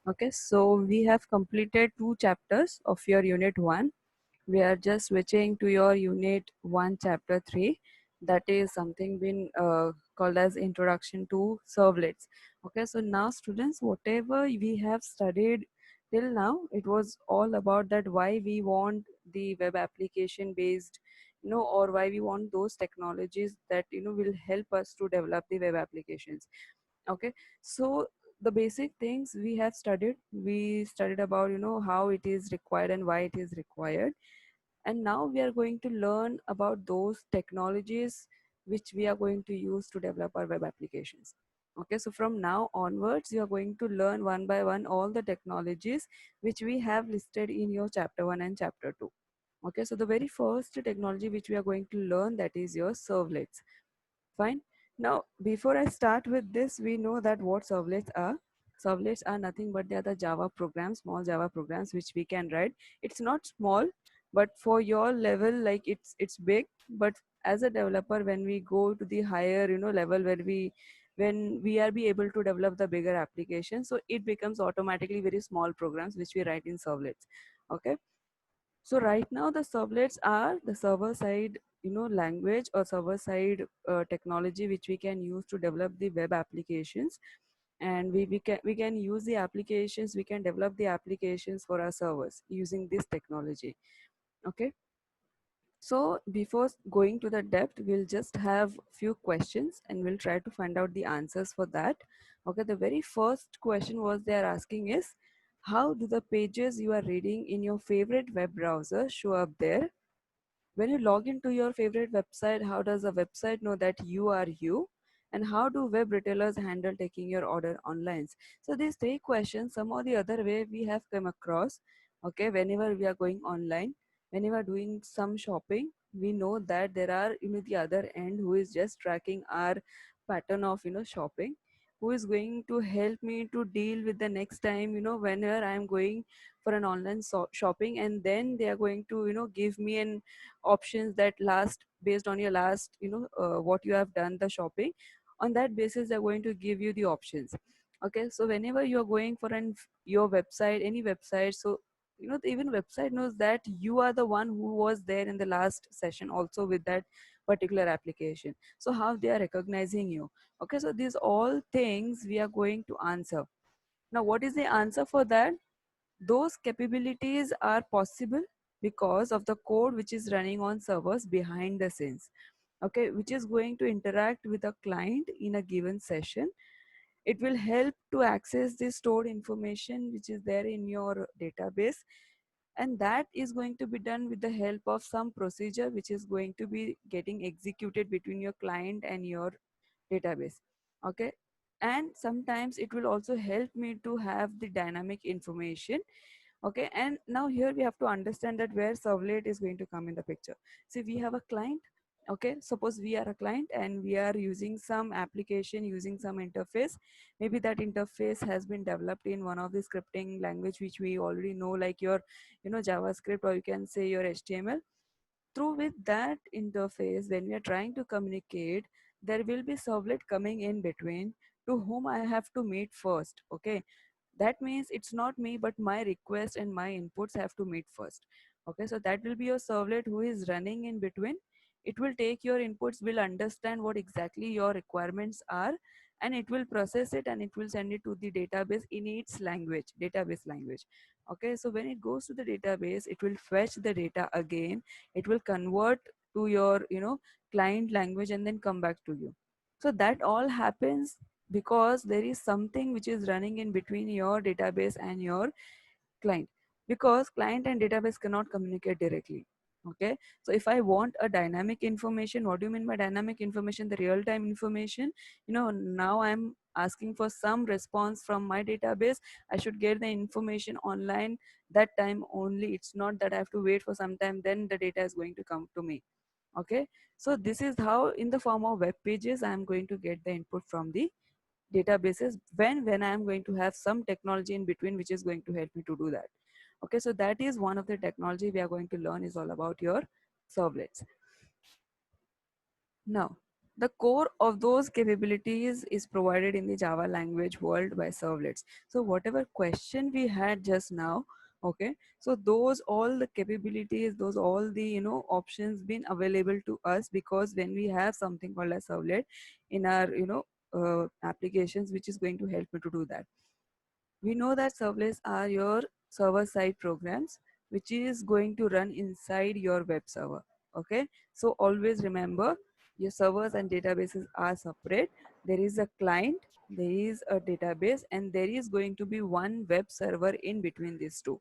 Okay, so we have completed 2 chapters of your unit 1. We are just switching to your unit 1 chapter 3. That is something been called as introduction to servlets. Okay, so now students, whatever we have studied till now, it was all about that why we want the web application based, or why we want those technologies that will help us to develop the web applications. Okay, so the basic things we studied about how it is required and why it is required, and now we are going to learn about those technologies which we are going to use to develop our web applications. Okay, so from now onwards you are going to learn one by one all the technologies which we have listed in your chapter 1 and chapter 2. Okay, so the very first technology which we are going to learn, that is your servlets. Fine. Now, before I start with this, we know that what servlets are. Servlets are nothing but they are the Java programs, small Java programs which we can write. It's not small, but for your level, like it's big. But as a developer, when we go to the higher, level where when we are be able to develop the bigger application, so it becomes automatically very small programs which we write in servlets. Okay, so right now the servlets are the server side, language or server side technology which we can use to develop the web applications, and we can use the applications, we can develop the applications for our servers using this technology. Okay, so before going to the depth, we'll just have few questions and we'll try to find out the answers for that. Okay, the very first question was they are asking is, how do the pages you are reading in your favorite web browser show up there? When you log into your favorite website, how does the website know that you are you? And how do web retailers handle taking your order online? So these 3 questions, some or the other way we have come across. Okay, whenever we are going online, when you are doing some shopping, we know that there are the other end who is just tracking our pattern of shopping, who is going to help me to deal with the next time whenever I am going for an online shopping, and then they are going to give me an options that last based on your last what you have done the shopping. On that basis they're going to give you the options. Okay, so whenever you're going for your website, any website, so even website knows that you are the one who was there in the last session also with that particular application. So how they are recognizing you? Okay, so these all things we are going to answer. Now what is the answer for that? Those capabilities are possible because of the code which is running on servers behind the scenes, okay, which is going to interact with a client in a given session. It will help to access the stored information which is there in your database, and that is going to be done with the help of some procedure which is going to be getting executed between your client and your database. Okay, and sometimes it will also help me to have the dynamic information. Okay, and now here we have to understand that where servlet is going to come in the picture. See, we have a client. Okay, suppose we are a client and we are using some application using some interface. Maybe that interface has been developed in one of the scripting language which we already know, like your JavaScript, or you can say your HTML. Through with that interface, when we are trying to communicate, there will be servlet coming in between, to whom I have to meet first. Okay, that means it's not me, but my request and my inputs have to meet first. Okay, so that will be your servlet who is running in between. It will take your inputs, will understand what exactly your requirements are, and it will process it and it will send it to the database in its language, database language. Okay, so when it goes to the database, it will fetch the data again, it will convert to your client language and then come back to you. So that all happens because there is something which is running in between your database and your client, because client and database cannot communicate directly. Okay, so if I want a dynamic information, what do you mean by dynamic information? The real time information. Now I'm asking for some response from my database, I should get the information online that time only. It's not that I have to wait for some time, then the data is going to come to me. Okay, so this is how in the form of web pages I am going to get the input from the databases, when I am going to have some technology in between which is going to help me to do that. Okay, so that is one of the technology we are going to learn, is all about your servlets. Now The core of those capabilities is provided in the Java language world by servlets. So whatever question we had just now, okay, so those all the capabilities, those all the options been available to us, because when we have something called a servlet in our applications, which is going to help me to do that. We know that servlets are your server side programs which is going to run inside your web server. Okay, so always remember your servers and databases are separate. There is a client, there is a database, and there is going to be one web server in between these two.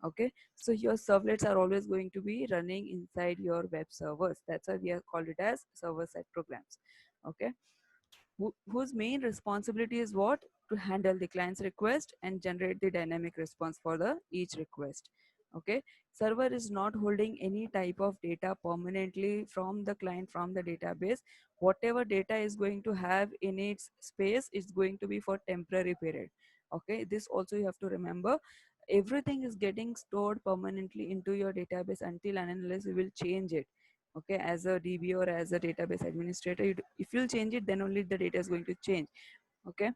Okay, so your servlets are always going to be running inside your web servers. That's why we have called it as server side programs. Okay, whose main responsibility is what? To handle the client's request and generate the dynamic response for the each request. Okay, server is not holding any type of data permanently from the client, from the database. Whatever data is going to have in its space is going to be for temporary period. Okay, this also you have to remember. Everything is getting stored permanently into your database until and unless you will change it. Okay, as a DB or as a database administrator, if you'll change it, then only the data is going to change. Okay,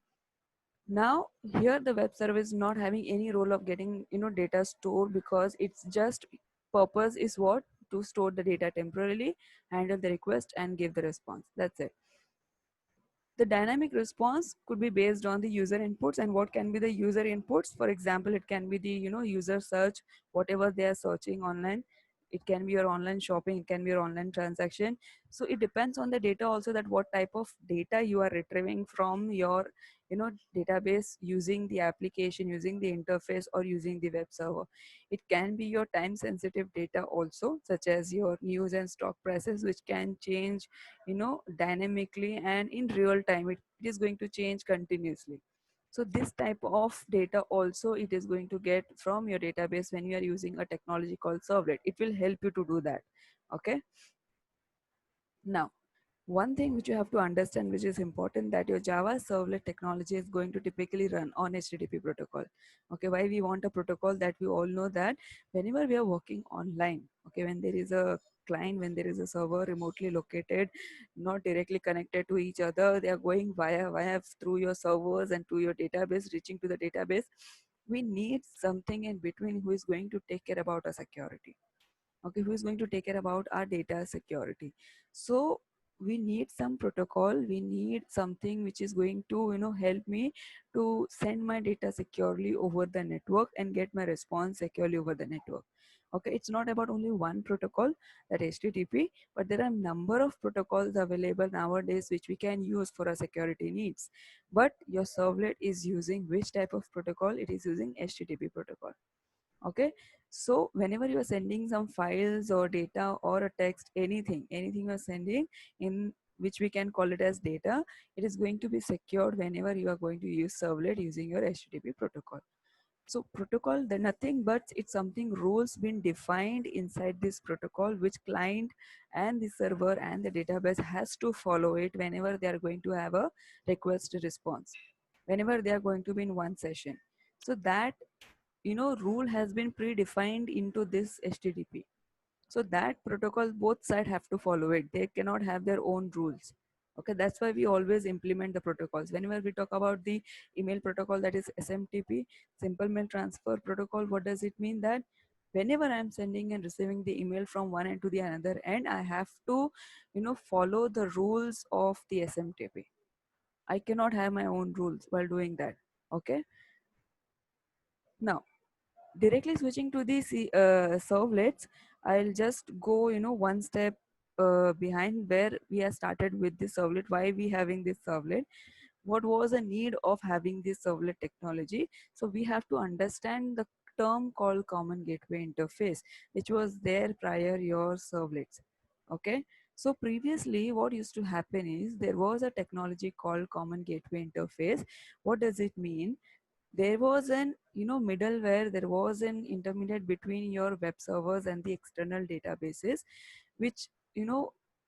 now here the web server is not having any role of getting data stored, because it's just purpose is what? To store the data temporarily, handle the request and give the response. That's it. The dynamic response could be based on the user inputs. And what can be the user inputs? For example, it can be the user search, whatever they are searching online. It can be your online shopping, it can be your online transaction. So it depends on the data also, that what type of data you are retrieving from your database, using the application, using the interface, or using the web server. It can be your time sensitive data also, such as your news and stock prices, which can change dynamically and in real time. It is going to change continuously. So this type of data also it is going to get from your database when you are using a technology called servlet. It will help you to do that. Okay, now one thing which you have to understand, which is important, that your Java servlet technology is going to typically run on HTTP protocol. Okay, why we want a protocol? That we all know that whenever we are working online, okay, when there is a client, when there is a server remotely located, not directly connected to each other, they are going via through your servers and to your database, reaching to the database. We need something in between who is going to take care about our security. Okay, who is going to take care about our data security. So we need some protocol, we need something which is going to help me to send my data securely over the network and get my response securely over the network. Okay, it's not about only one protocol, that HTTP, but there are number of protocols available nowadays which we can use for our security needs. But your servlet is using which type of protocol? It is using HTTP protocol. Okay, so whenever you are sending some files or data or a text, anything you are sending in, which we can call it as data, it is going to be secured whenever you are going to use servlet using your HTTP protocol. So protocol, they're nothing but it's something, rules been defined inside this protocol, which client and the server and the database has to follow it whenever they are going to have a request response, whenever they are going to be in one session. So that rule has been predefined into this HTTP. So that protocol, both sides have to follow it. They cannot have their own rules. Okay, that's why we always implement the protocols. Whenever we talk about the email protocol, that is SMTP, simple mail transfer protocol, what does it mean? That whenever I'm sending and receiving the email from one end to the another end, I have to follow the rules of the SMTP. I cannot have my own rules while doing that. Okay, now directly switching to the servlets, I'll just go one step behind where we have started with the servlet. Why we having this servlet? What was the need of having this servlet technology? So we have to understand the term called common gateway interface, which was there prior your servlets. Okay, so previously what used to happen is there was a technology called common gateway interface. What does it mean? There was an middleware, there was an intermediate between your web servers and the external databases, which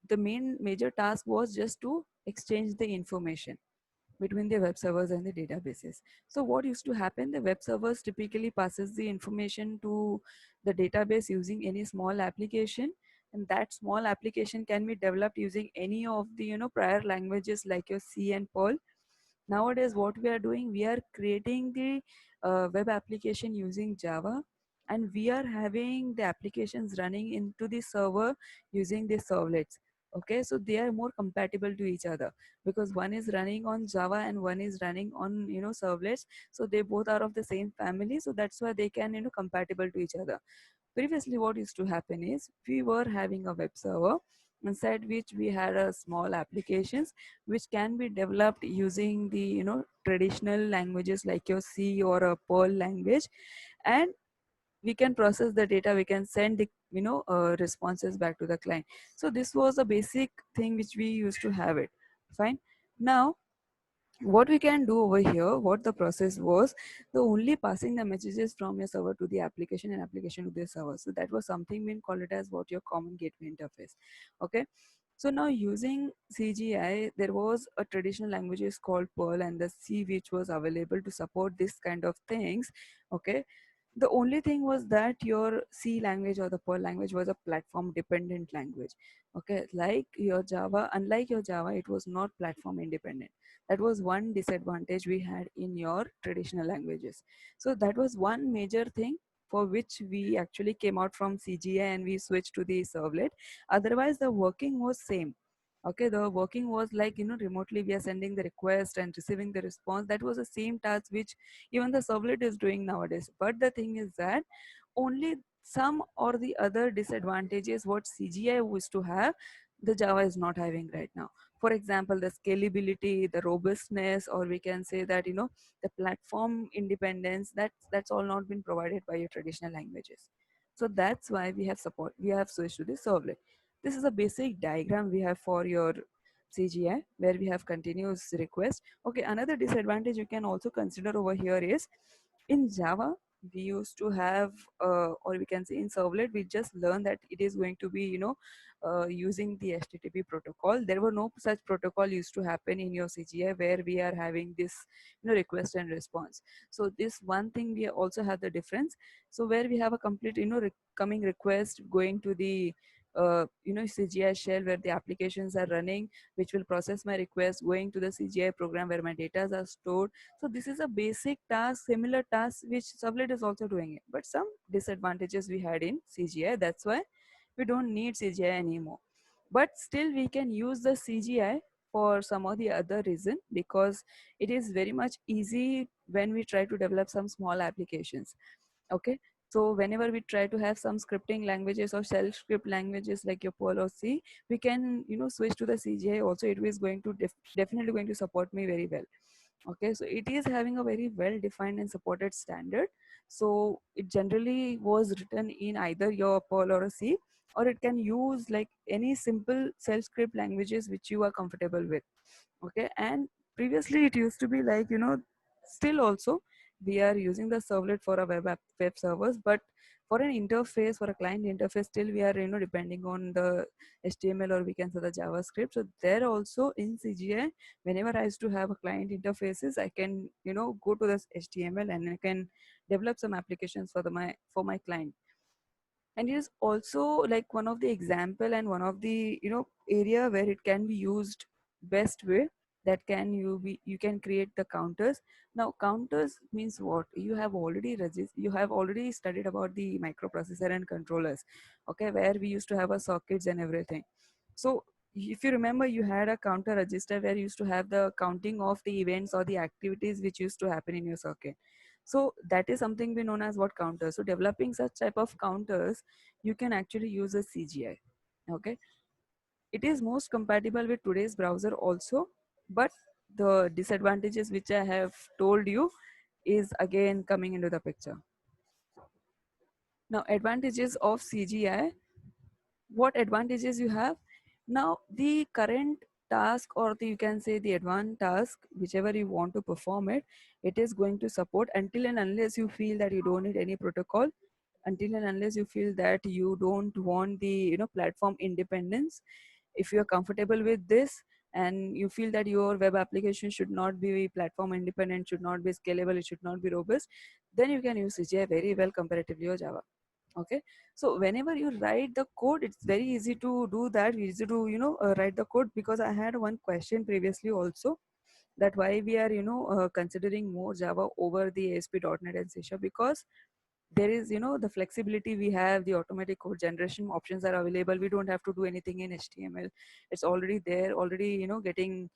the major task was just to exchange the information between the web servers and the databases. So what used to happen, the web servers typically passes the information to the database using any small application, and that small application can be developed using any of the prior languages like your C and Perl. Nowadays what we are doing, we are creating the web application using Java, and we are having the applications running into the server using the servlets. Okay, so they are more compatible to each other because one is running on Java and one is running on servlets, so they both are of the same family, so that's why they can compatible to each other. Previously what used to happen is we were having a web server inside which we had a small applications which can be developed using the traditional languages like your C or a Perl language, and we can process the data, we can send the responses back to the client. So this was a basic thing which we used to have it. Fine. Now what we can do over here, what the process was, the only passing the messages from your server to the application and application to the server. So that was something we call it as what your common gateway interface. Okay, so now using CGI, there was a traditional languages called Perl and the C which was available to support this kind of things. Okay, the only thing was that your C language or the Perl language was a platform dependent language. Okay, like your Java, unlike your Java, it was not platform independent. That was one disadvantage we had in your traditional languages. So that was one major thing for which we actually came out from CGI and we switched to the servlet. Otherwise the working was same. Okay, the working was like remotely we are sending the request and receiving the response. That was the same task which even the servlet is doing nowadays. But the thing is that only some or the other disadvantages what CGI used to have, the Java is not having right now. For example, the scalability, the robustness, or we can say that the platform independence, that's all not been provided by your traditional languages. So that's why we have switched to the servlet. This is a basic diagram we have for your CGI where we have continuous request. Okay, another disadvantage you can also consider over here is in Java we used to have or we can say in servlet we just learned that it is going to be using the HTTP protocol. There were no such protocol used to happen in your CGI where we are having this request and response. So this one thing we also have the difference. So where we have a complete coming request going to the CGI shell where the applications are running, which will process my request going to the CGI program where my data are stored. So this is a basic task, similar task which servlet is also doing it, but some disadvantages we had in CGI. That's why we don't need CGI anymore. But still we can use the CGI for some or the other reason because it is very much easy when we try to develop some small applications. Okay, so whenever we try to have some scripting languages or shell script languages like your Perl or C, we can switch to the CGI also. It is going to definitely going to support me very well. Okay, so it is having a very well defined and supported standard. So it generally was written in either your Perl or a C, or it can use like any simple shell script languages which you are comfortable with. Okay, and previously it used to be like still also we are using the servlet for a web servers, but for an interface, for a client interface, still we are depending on the HTML or we can say the JavaScript. So there also in CGI, whenever I used to have a client interfaces, I can go to this HTML and I can develop some applications for my client. And it is also like one of the example and one of the area where it can be used best way, that can you can create the counters. Now counters means what, you have already you have already studied about the microprocessor and controllers. Okay, where we used to have a sockets and everything. So if you remember, you had a counter register where you used to have the counting of the events or the activities which used to happen in your circuit. So that is something we known as what counters. So developing such type of counters, you can actually use a CGI. Okay, it is most compatible with today's browser also, but the disadvantages which I have told you is again coming into the picture. Now advantages of CGI, what advantages you have. Now the current task, or you can say the advanced task, whichever you want to perform it, it is going to support until and unless you feel that you don't need any protocol, until and unless you feel that you don't want the platform independence. If you're comfortable with this and you feel that your web application should not be platform independent, should not be scalable, it should not be robust, then you can use CGI very well comparatively or Java. Okay, so whenever you write the code, it's very easy to do that, easy to write the code. Because I had one question previously also, that why we are considering more Java over the ASP.NET and C Sharp, because there is the flexibility we have, the automatic code generation options are available. We don't have to do anything in HTML. It's already there, already getting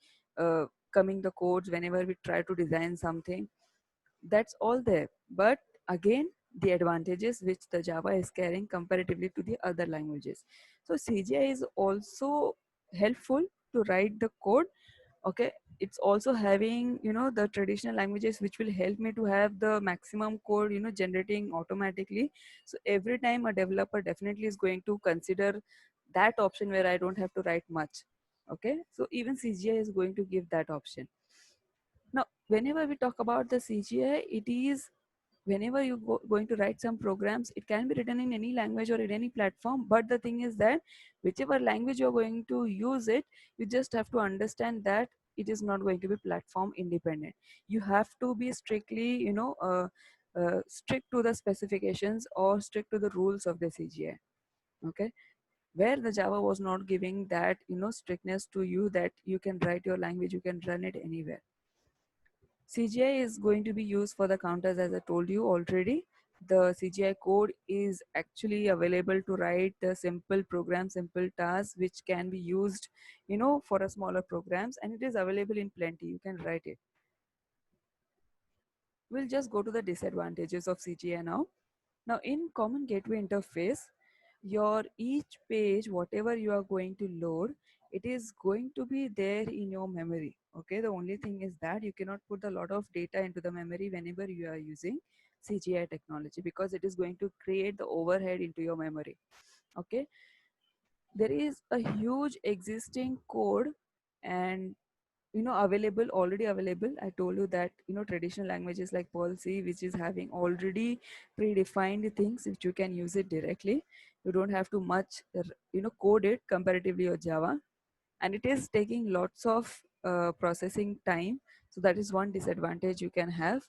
coming the codes whenever we try to design something. That's all there. But again, the advantages which the Java is carrying comparatively to the other languages. So CGI is also helpful to write the code. Okay, it's also having the traditional languages which will help me to have the maximum code generating automatically. So every time a developer definitely is going to consider that option where I don't have to write much. Okay, so even CGI is going to give that option. Now whenever we talk about the CGI, it is whenever you going to write some programs, it can be written in any language or in any platform. But the thing is that whichever language you're going to use it, you just have to understand that it is not going to be platform independent. You have to be strictly strict to the specifications or strict to the rules of the CGI. Okay, where the Java was not giving that strictness to you, that you can write your language, you can run it anywhere. CGI is going to be used for the counters, as I told you already. The CGI code is actually available to write the simple program, simple tasks, which can be used, for a smaller programs, and it is available in plenty. You can write it. We'll just go to the disadvantages of CGI now. Now, in Common Gateway Interface, your each page, whatever you are going to load, it is going to be there in your memory. Okay, the only thing is that you cannot put a lot of data into the memory whenever you are using CGI technology, because it is going to create the overhead into your memory. Okay, there is a huge existing code and available, already available. I told you that traditional languages like Perl C, which is having already predefined things which you can use it directly. You don't have to much code it comparatively your Java, and it is taking lots of processing time. So that is one disadvantage you can have.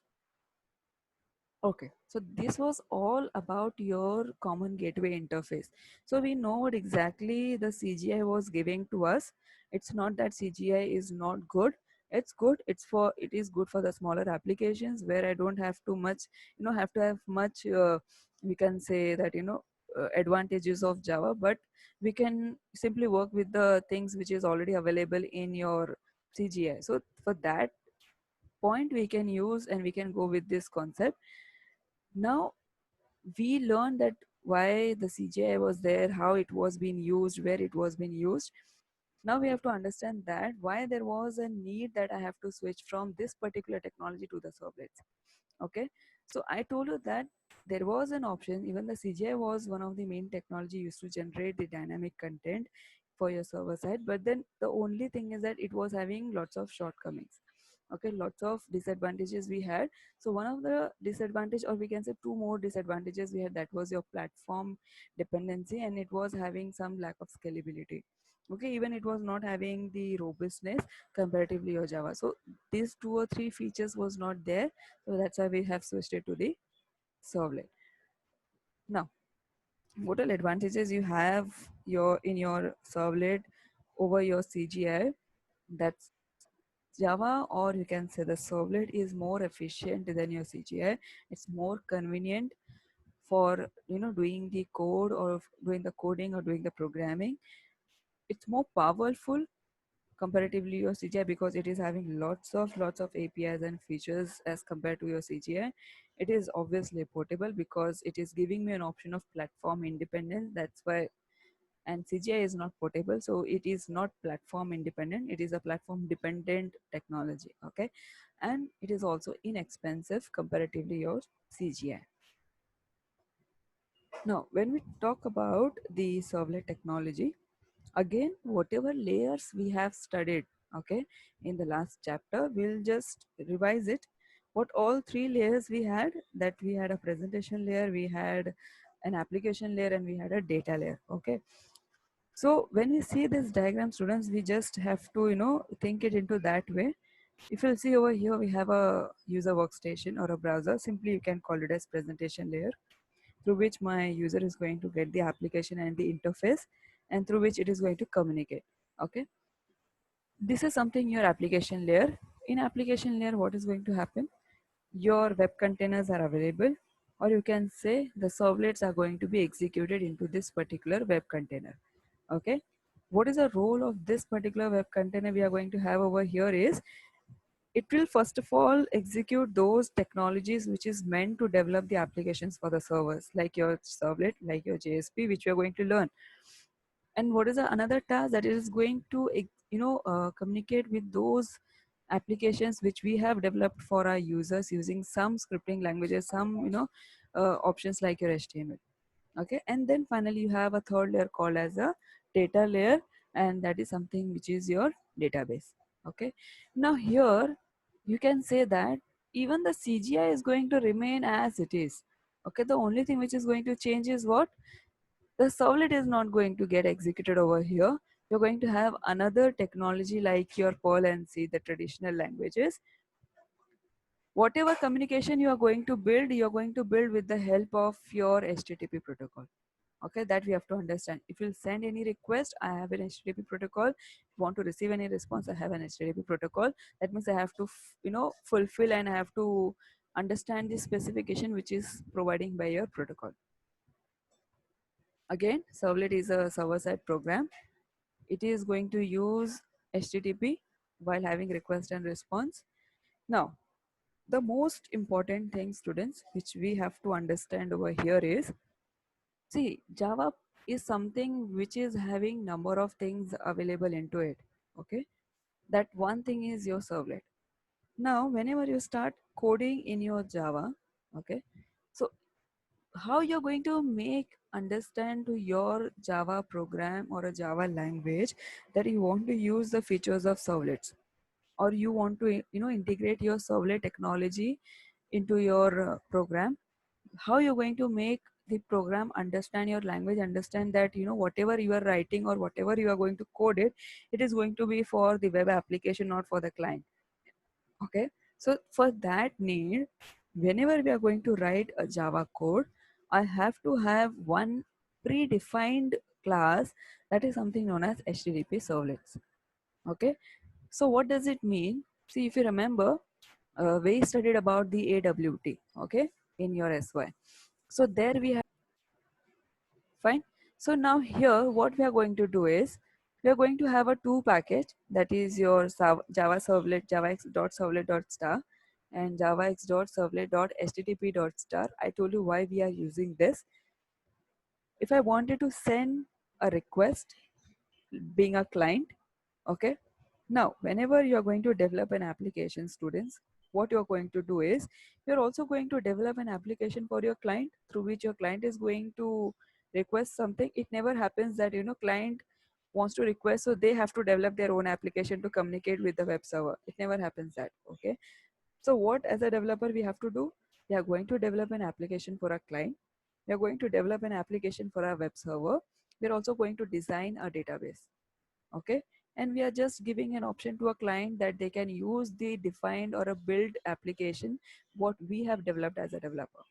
Okay, so this was all about your Common Gateway Interface. So we know what exactly the CGI was giving to us. It's not that CGI is not good. It's good. It is good for the smaller applications where I don't have too much, have to have much. We can say that advantages of Java, but we can simply work with the things which is already available in your CGI. So for that point, we can use and we can go with this concept. Now we learned that why the CGI was there, how it was being used, where it was being used. Now we have to understand that why there was a need that I have to switch from this particular technology to the servlets. Okay, so I told you that there was an option. Even the CGI was one of the main technology used to generate the dynamic content for your server side, but then the only thing is that it was having lots of shortcomings. Okay, lots of disadvantages we had. So one of the disadvantage, or we can say two more disadvantages we had, that was your platform dependency, and it was having some lack of scalability. Okay, even it was not having the robustness comparatively your Java. So these two or three features was not there. So that's why we have switched it to the servlet. Now, what all advantages you have in your servlet over your CGI? That's Java, or you can say the servlet is more efficient than your CGI. It's more convenient for doing the code or doing the coding or doing the programming. It's more powerful comparatively your CGI, because it is having lots of APIs and features as compared to your CGI. It is obviously portable because it is giving me an option of platform independence. That's why. And CGI is not portable, so it is not platform independent. It is a platform dependent technology. Okay, and it is also inexpensive comparatively your CGI. Now, when we talk about the servlet technology, again, whatever layers we have studied, okay, in the last chapter, we'll just revise it. What all three layers we had, that we had a presentation layer, we had an application layer, and we had a data layer. Okay, so when we see this diagram, students, we just have to think it into that way. If you'll see over here, we have a user workstation or a browser. Simply you can call it as presentation layer. through which my user is going to get the application and the interface, and through which it is going to communicate. Okay, this is something your application layer. In application layer, what is going to happen? Your web containers are available, or you can say the servlets are going to be executed into this particular web container. Okay, what is the role of this particular web container we are going to have over here is, it will first of all execute those technologies which is meant to develop the applications for the servers, like your servlet, like your JSP, which we are going to learn. And what is the another task that it is going to communicate with those applications which we have developed for our users using some scripting languages, some options like your HTML. Okay, and then finally you have a third layer called as a data layer, and that is something which is your database. Okay, now here you can say that even the CGI is going to remain as it is. Okay, the only thing which is going to change is what? The servlet is not going to get executed over here. You're going to have another technology like your Perl and C, the traditional languages. Whatever communication you are going to build, you're going to build with the help of your HTTP protocol. Okay, that we have to understand. If you send any request, I have an HTTP protocol. If you want to receive any response, I have an HTTP protocol. That means I have to fulfill, and I have to understand the specification which is providing by your protocol. Again, servlet is a server-side program. It is going to use HTTP while having request and response. Now, the most important thing, students, which we have to understand over here is, see, Java is something which is having number of things available into it. Okay, that one thing is your servlet. Now, whenever you start coding in your Java, okay, so how you're going to make understand to your Java program or a Java language that you want to use the features of servlets, or you want to integrate your servlet technology into your program. How you're going to make the program understand your language, understand that whatever you are writing or whatever you are going to code it, it is going to be for the web application, not for the client. Okay, so for that need, whenever we are going to write a Java code, I have to have one predefined class, that is something known as HTTP servlets. Okay, so what does it mean? See, if you remember, we studied about the AWT, okay, in your SY. So there we have, fine. So now here, what we are going to do is, we are going to have a two package, that is your Java servlet, javax.servlet.star and javax.servlet.http.star. I told you why we are using this. If I wanted to send a request being a client, okay, now whenever you are going to develop an application, students, what you're going to do is, you're also going to develop an application for your client, through which your client is going to request something. It never happens that client wants to request, so they have to develop their own application to communicate with the web server. It never happens that. Okay, so what as a developer we have to do? We are going to develop an application for a client. We are going to develop an application for our web server. We're also going to design a database. Okay, and we are just giving an option to a client that they can use the defined or a build application what we have developed as a developer.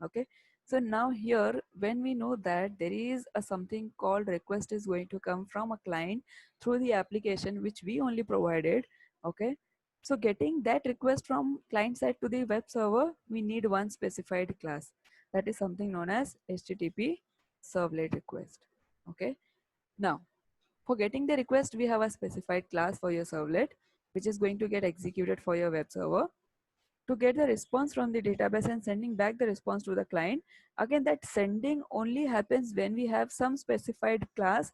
Okay, so now here, when we know that there is a something called request is going to come from a client through the application which we only provided. Okay, so getting that request from client side to the web server, we need one specified class, that is something known as HTTP servlet request. Okay, now for getting the request, we have a specified class for your servlet, which is going to get executed for your web server. To get the response from the database and sending back the response to the client, again, that sending only happens when we have some specified class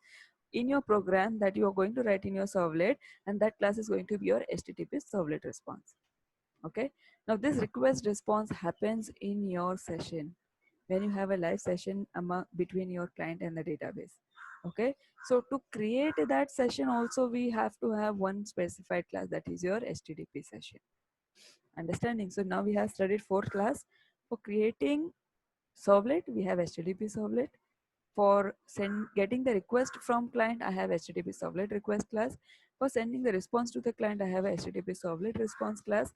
in your program that you are going to write in your servlet, and that class is going to be your HTTP servlet response. Okay, now this request response happens in your session when you have a live session between your client and the database. Okay, so to create that session also, we have to have one specified class, that is your HTTP session. Understanding? So now we have studied four class. For creating servlet, we have HTTP servlet. For getting the request from client, I have HTTP servlet request class. For sending the response to the client, I have a HTTP servlet response class.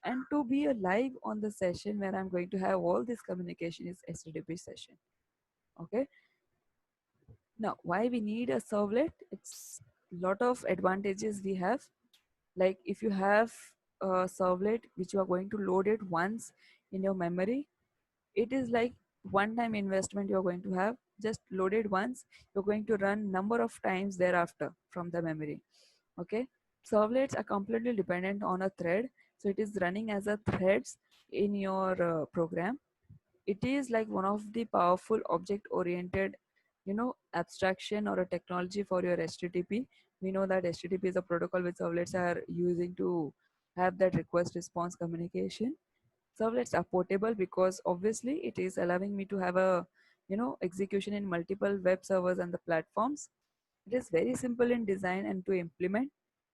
And to be alive on the session where I'm going to have all this communication is HTTP session. Okay. Now, why we need a servlet? It's a lot of advantages we have. Like if you have a servlet which you are going to load it once in your memory, it is like one time investment you're going to have. Just load it once, you're going to run number of times thereafter from the memory. Okay. Servlets are completely dependent on a thread, so it is running as a threads in your program. It is like one of the powerful object oriented, abstraction or a technology for your HTTP. We know that HTTP is a protocol which servlets are using to have that request response communication. Servlets are portable because obviously it is allowing me to have a, execution in multiple web servers and the platforms. It is very simple in design and to implement.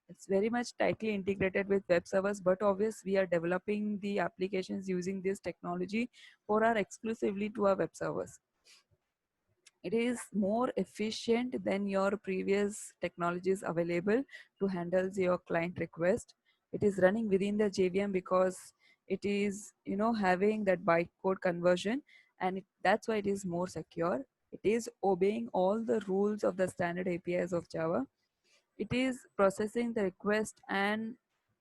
It's very much tightly integrated with web servers, but obvious we are developing the applications using this technology for our exclusively to our web servers. It is more efficient than your previous technologies available to handle your client request. It is running within the JVM because it is, having that bytecode conversion, and that's why it is more secure. It is obeying all the rules of the standard APIs of Java. It is processing the request and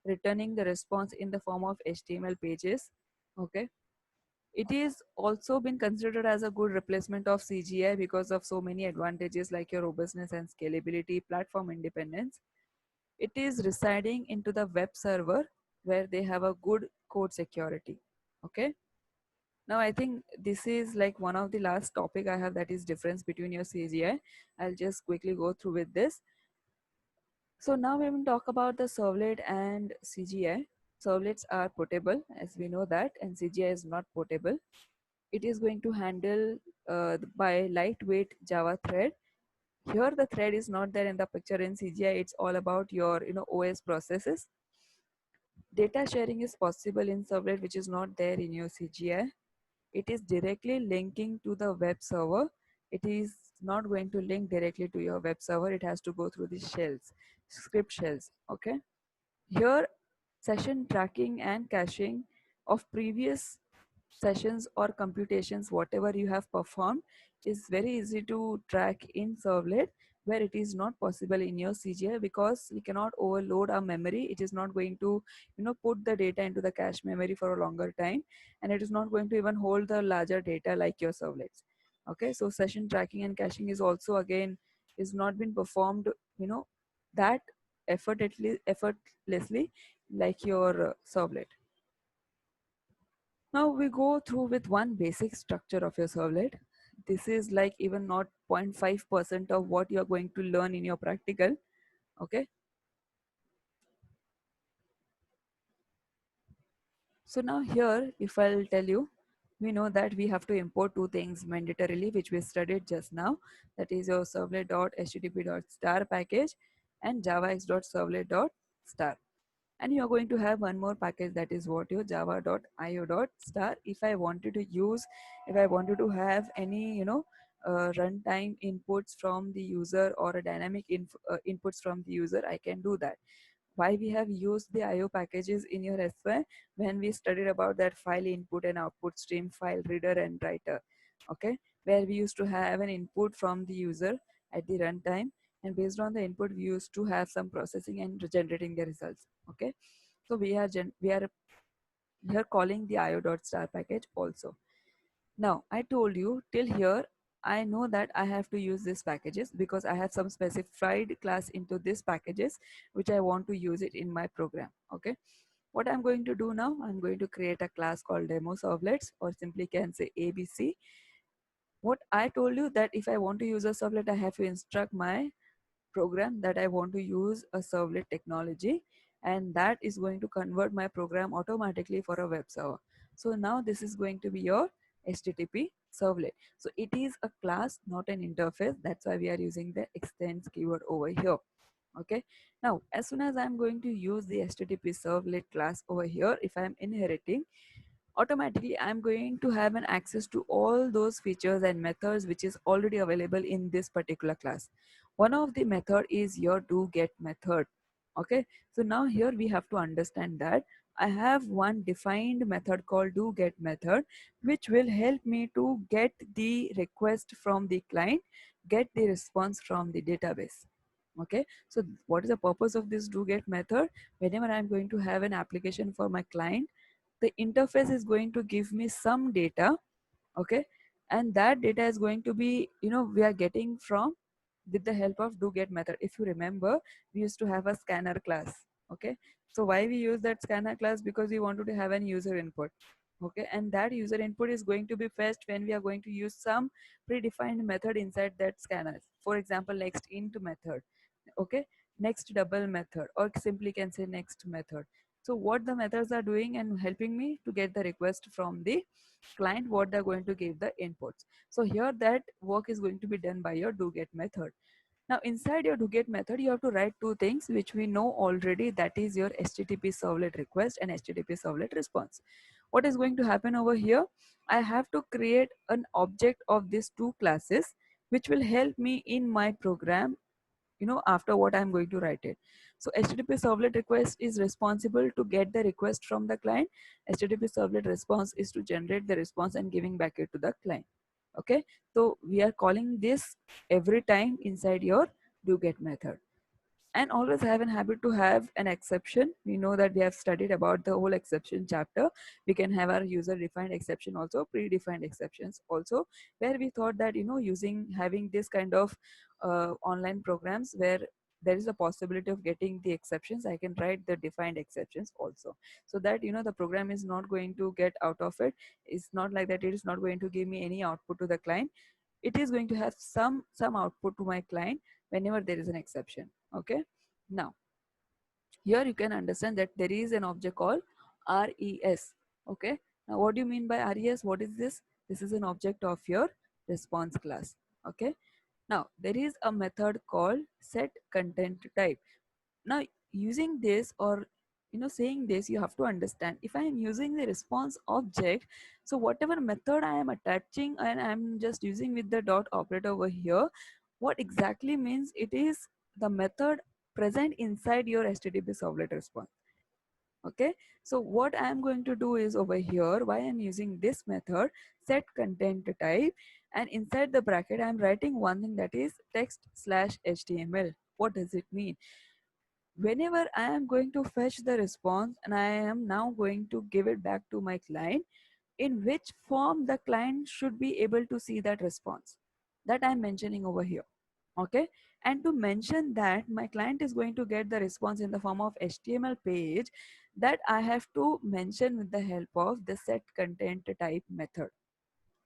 returning the response in the form of HTML pages. Okay. It is also been considered as a good replacement of CGI because of so many advantages like your robustness and scalability, platform independence. It is residing into the web server where they have a good code security. Okay. Now I think this is like one of the last topic I have, that is difference between your CGI. I'll just quickly go through with this. So now we will talk about the servlet and CGI. Servlets are portable, as we know that, and CGI is not portable. It is going to handle by lightweight Java thread. Here the thread is not there in the picture in CGI. It's all about your OS processes. Data sharing is possible in servlet, which is not there in your CGI. It is directly linking to the web server. It is not going to link directly to your web server. It has to go through the shells, script shells. Okay. Here, session tracking and caching of previous sessions or computations, whatever you have performed, is very easy to track in servlet, where it is not possible in your CGI because we cannot overload our memory. It is not going to, put the data into the cache memory for a longer time, and it is not going to even hold the larger data like your servlets. Okay, so session tracking and caching is also again is not been performed, that effortlessly like your servlet. Now we go through with one basic structure of your servlet. This is like even not 0.5% of what you're going to learn in your practical. Okay. So now here, if I'll tell you, we know that we have to import two things mandatorily, which we studied just now. That is your servlet.http.star package and javax.servlet.star. And you're going to have one more package, that is what your java.io.star. If I wanted to have any runtime inputs from the user or a dynamic inputs from the user, I can do that. Why we have used the IO packages in your SY? When we studied about that file input and output stream, file reader and writer. Okay, where we used to have an input from the user at the runtime, and based on the input we used to have some processing and generating the results. Okay, so we are here calling the io.star package also. Now I told you till here I know that I have to use these packages because I have some specified class into these packages which I want to use it in my program. Okay, what I'm going to do now, I'm going to create a class called demo servlets, or simply can say ABC. What I told you, that if I want to use a servlet, I have to instruct my program that I want to use a servlet technology, and that is going to convert my program automatically for a web server. So now this is going to be your HTTP servlet. So it is a class, not an interface. That's why we are using the extends keyword over here. Okay, now as soon as I'm going to use the HTTP servlet class over here, if I'm inheriting, automatically I'm going to have an access to all those features and methods which is already available in this particular class. One of the method is your do get method. Okay, so now here we have to understand that I have one defined method called doGet method, which will help me to get the request from the client, get the response from the database. Okay, so what is the purpose of this doGet method? Whenever I'm going to have an application for my client, the interface is going to give me some data. Okay, and that data is going to be, we are getting from with the help of doGet method. If you remember, we used to have a scanner class. Okay, so why we use that scanner class? Because we wanted to have an user input. Okay, and that user input is going to be fetched when we are going to use some predefined method inside that scanner. For example, next int method. Okay, next double method, or simply can say next method. So what the methods are doing and helping me to get the request from the client, what they're going to give the inputs. So here that work is going to be done by your doGet method. Now inside your doGet method, you have to write two things which we know already, that is your HTTP servlet request and HTTP servlet response. What is going to happen over here? I have to create an object of these two classes which will help me in my program, after what I'm going to write it. So HTTP servlet request is responsible to get the request from the client. HTTP servlet response is to generate the response and giving back it to the client. Okay, so we are calling this every time inside your doGet method. And always have an habit to have an exception. We know that we have studied about the whole exception chapter. We can have our user defined exception also, predefined exceptions also, where we thought that, using having this kind of online programs where there is a possibility of getting the exceptions, I can write the defined exceptions also, so that, the program is not going to get out of it. It's not like that it is not going to give me any output to the client. It is going to have some output to my client whenever there is an exception. Okay, now here you can understand that there is an object called res. Okay, now what do you mean by res? What is this? This is an object of your response class. Okay, now there is a method called set content type. Now using this, or saying this, you have to understand, if I am using the response object, so whatever method I am attaching and I am just using with the dot operator over here, what exactly means, it is the method present inside your HTTP servlet response. Okay, so what I am going to do is over here, why I'm using this method, set content type, and inside the bracket I'm writing one thing, that is text slash HTML. What does it mean? Whenever I am going to fetch the response and I am now going to give it back to my client, in which form the client should be able to see that response, that I'm mentioning over here. Okay, and to mention that my client is going to get the response in the form of HTML page, that I have to mention with the help of the set content type method.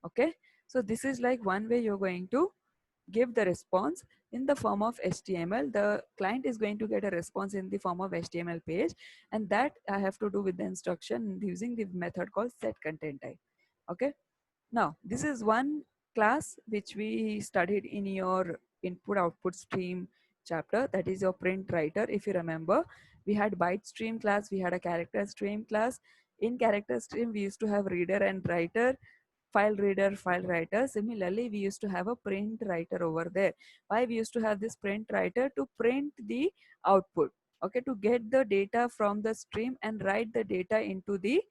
Okay, so this is like one way you're going to give the response in the form of HTML. The client is going to get a response in the form of HTML page, and that I have to do with the instruction using the method called set content type. Okay, now this is one class which we studied in your input output stream chapter, that is your print writer. If you remember, we had byte stream class, we had a character stream class. In character stream we used to have reader and writer, file reader, file writer. Similarly, we used to have a print writer over there. Why we used to have this print writer? To print the output. Okay, to get the data from the stream and write the data into the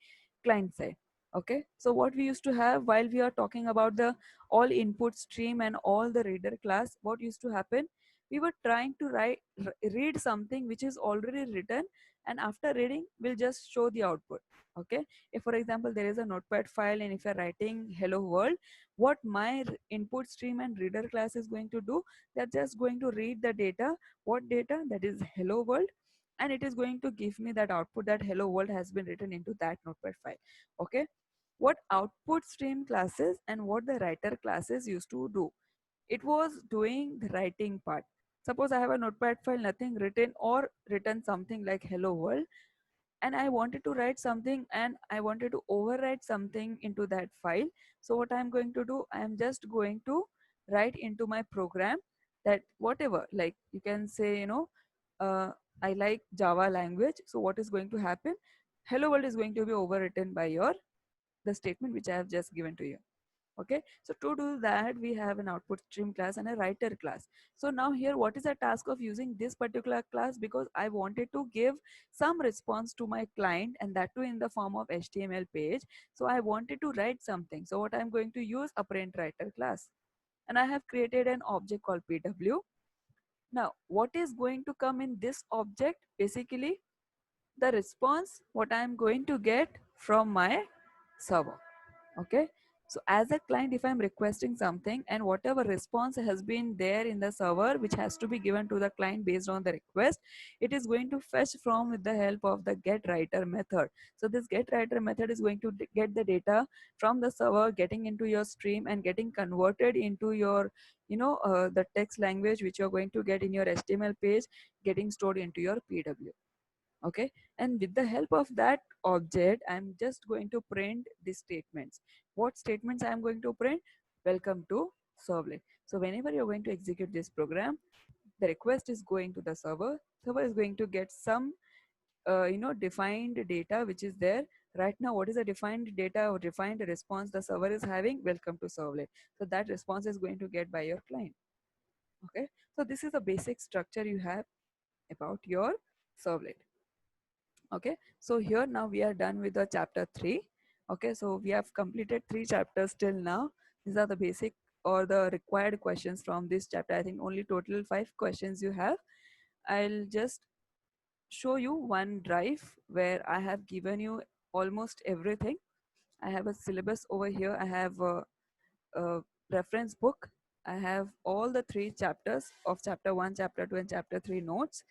client side. Okay, so what we used to have while we are talking about the all input stream and all the reader class, what used to happen? We were trying to read something which is already written, and after reading, we'll just show the output. Okay, if for example there is a notepad file and if you're writing hello world, what my input stream and reader class is going to do, they're just going to read the data. What data? That is hello world, and it is going to give me that output, that hello world has been written into that notepad file. Okay, what output stream classes and what the writer classes used to do, it was doing the writing part. Suppose I have a notepad file, nothing written, or written something like hello world, and I wanted to write something and I wanted to overwrite something into that file. So what I'm going to do, I'm just going to write into my program that whatever, like you can say, uh, I like Java language. So what is going to happen? Hello world is going to be overwritten by your the statement which I have just given to you. Okay, so to do that we have an output stream class and a writer class. So now here what is the task of using this particular class? Because I wanted to give some response to my client, and that too in the form of HTML page. So I wanted to write something, so what I'm going to use a print writer class, and I have created an object called pw. Now what is going to come in this object? Basically the response what I'm going to get from my server. Okay, so as a client, if I'm requesting something and whatever response has been there in the server which has to be given to the client based on the request, it is going to fetch from with the help of the get writer method. So this get writer method is going to get the data from the server, getting into your stream and getting converted into your the text language which you're going to get in your HTML page, getting stored into your pw. Okay, and with the help of that object I'm just going to print these statements. What statements I'm going to print? Welcome to servlet. So whenever you're going to execute this program, the request is going to the server is going to get some defined data which is there right now. What is the defined data or defined response the server is having? Welcome to servlet. So that response is going to get by your client. Okay, so this is the basic structure you have about your servlet. Okay, so here now we are done with the chapter 3. Okay, so we have completed 3 chapters till now. These are the basic or the required questions from this chapter. I think only total 5 questions you have. I'll just show you one drive where I have given you almost everything. I have a syllabus over here. I have a reference book. I have all the 3 chapters of chapter 1, chapter 2 and chapter 3 notes.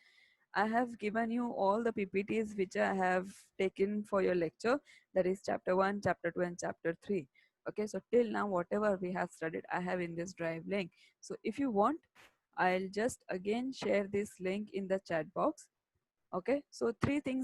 I have given you all the PPTs which I have taken for your lecture, that is chapter 1, chapter 2 and chapter 3. Okay, so till now whatever we have studied I have in this drive link. So if you want, I'll just again share this link in the chat box. Okay, so 3 things